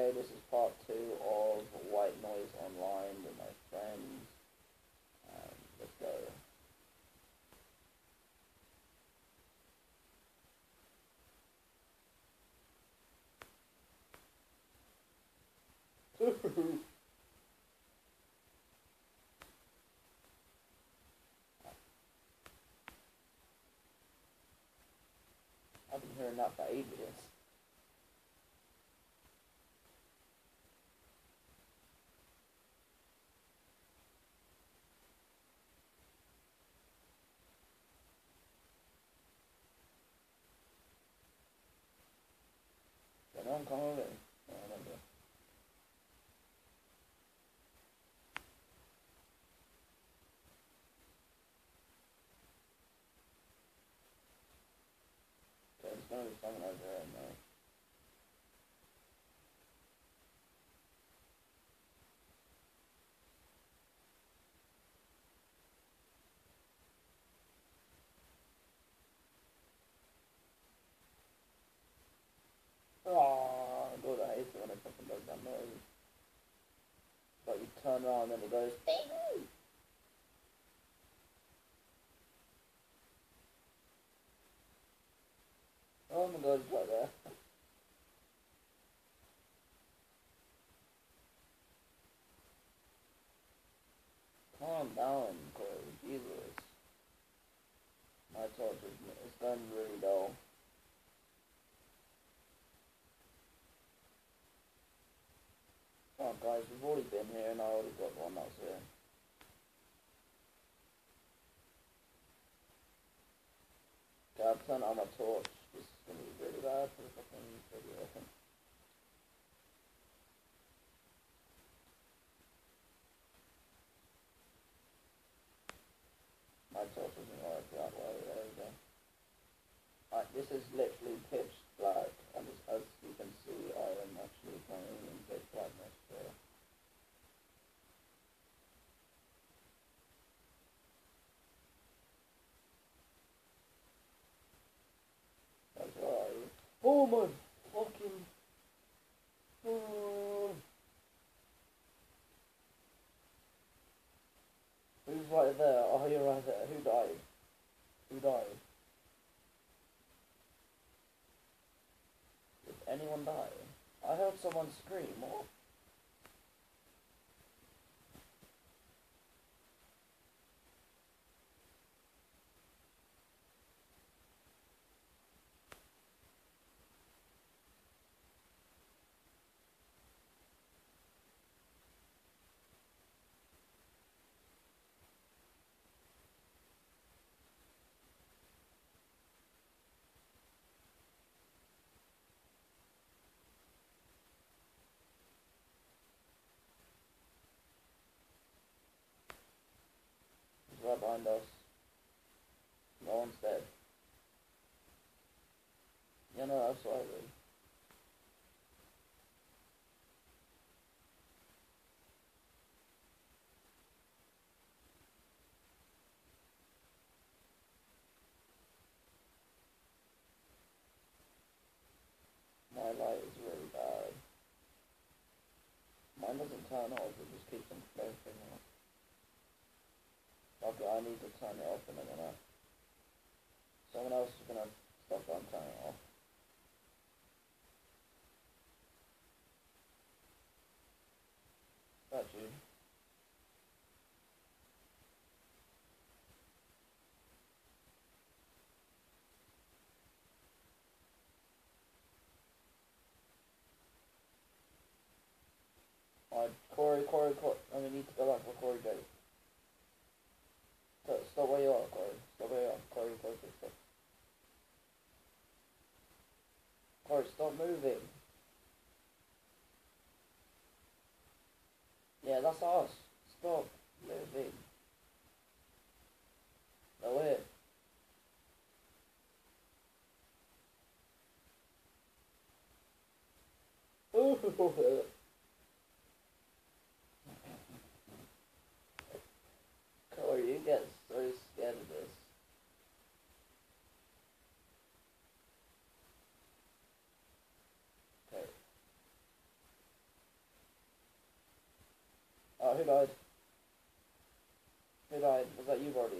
Hey, this is part 2 of White Noise Online with my friends. Let's go. I've been hearing that for ages. But no one come over. I remember. Okay, there's gonna be someone over there now. Oh, God, I hate it when it fucking does that noise. But you turn around and it goes, bing! Oh my God, it's right there. Calm down, Corey. Jesus. My torch is going really dull. Oh, guys, we've already been here and I already got one that's here. Okay, I've turned on my torch. This is gonna be really bad for the fucking video, I think. My torch doesn't work that way, there we go. This is literally pitch black, and as you can see, I am actually playing in pitch blackness here. That's right. Oh my fucking... Oh. Who's right there? Oh, you're right there. Who died? Who died? Did anyone die? I heard someone scream. What? He's right behind us. No one's dead. Yeah, no, absolutely. My light is really bad. Mine doesn't turn off, it just keeps on flickering off. Okay, I need to turn it off in a minute. Someone else is gonna stop on turning it off. That's you. Alright, Corey, and we need to go back for Corey J. Stop where you are, Corey. Stop where you are. Corey, stop. Corey, stop moving. Yeah, that's us. Stop moving. No way. Corey, you get so scared of this. Okay. Oh, who died? Who died? Was that you, Brody?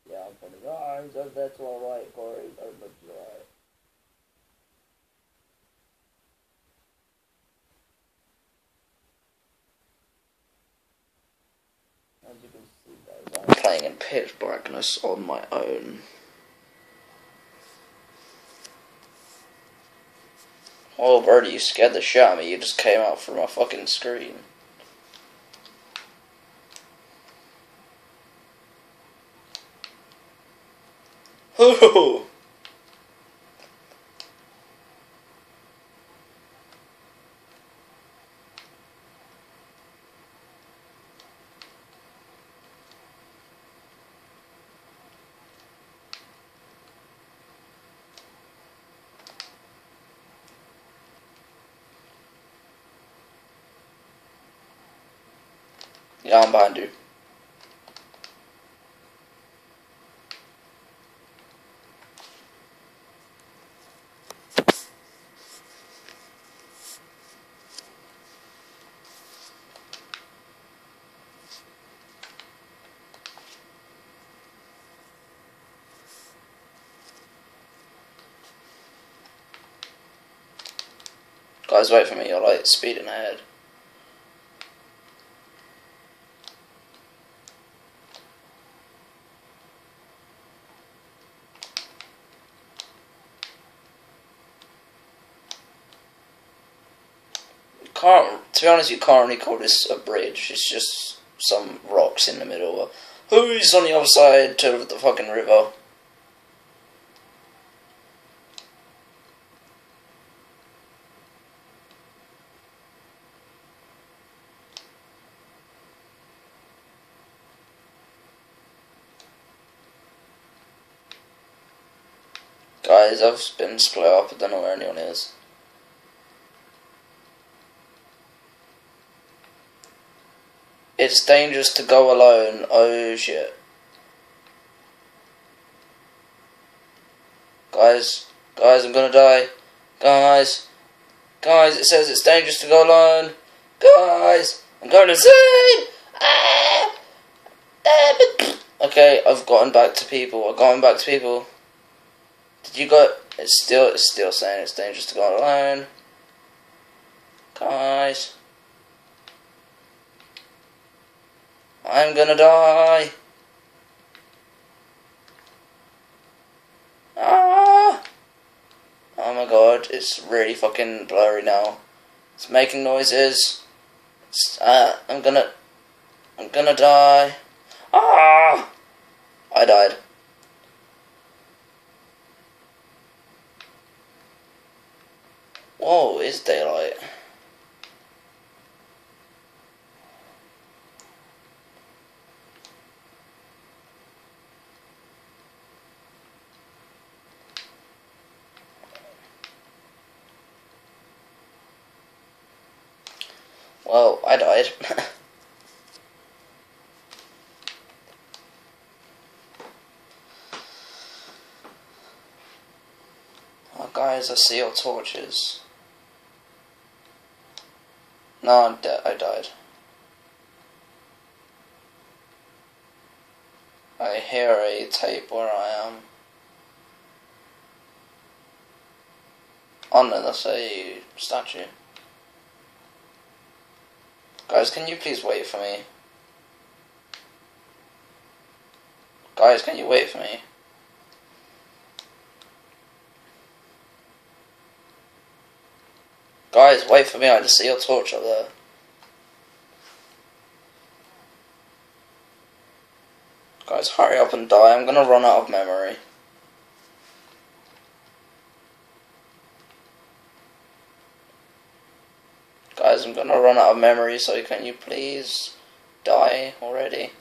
Yeah, I'm funny. Oh, that's alright, Corey. That's alright. As you can see, guys, I'm playing in pitch blackness on my own. Oh, Birdie, you scared the shit out of me. You just came out from my fucking screen. Hoo! Yeah, I'm behind you. Guys, wait for me. You're like speeding ahead. To be honest, you can't really call this a bridge. It's just some rocks in the middle. Who's on the other side to the fucking river? Guys, I've been split up. I don't know where anyone is. It's dangerous to go alone. Oh shit. Guys, I'm gonna die. Guys, it says it's dangerous to go alone. Guys, I'm going insane. Okay, I've gotten back to people. Did you go? It's still saying it's dangerous to go alone. Guys, I'm gonna die. Ah! Oh my god, it's really fucking blurry now. It's making noises. I'm gonna die. Ah! I died. Whoa, it's daylight. Well, I died. Oh, guys, I see your torches. No, I'm dead. I died. I hear a tape where I am. Oh no, that's a statue. Guys, can you please wait for me? Guys, can you wait for me? Guys, wait for me, I just see your torch up there. Guys, hurry up and die, I'm gonna run out of memory. Guys, I'm gonna run out of memory, so can you please die already?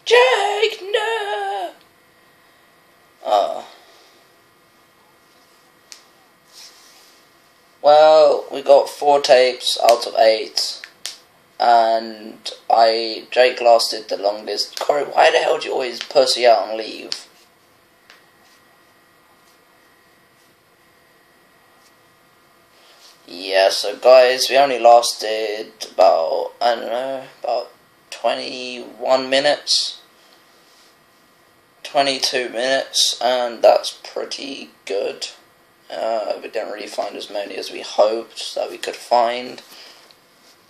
Jake, no! we got 4 tapes out of 8. And Jake lasted the longest. Corey, why the hell do you always pussy out and leave? Yeah, so guys, we only lasted about, I don't know, about 21 minutes. 22 minutes, and that's pretty good. We didn't really find as many as we hoped that we could find.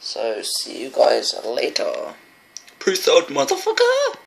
So, see you guys later. Peace out, motherfucker!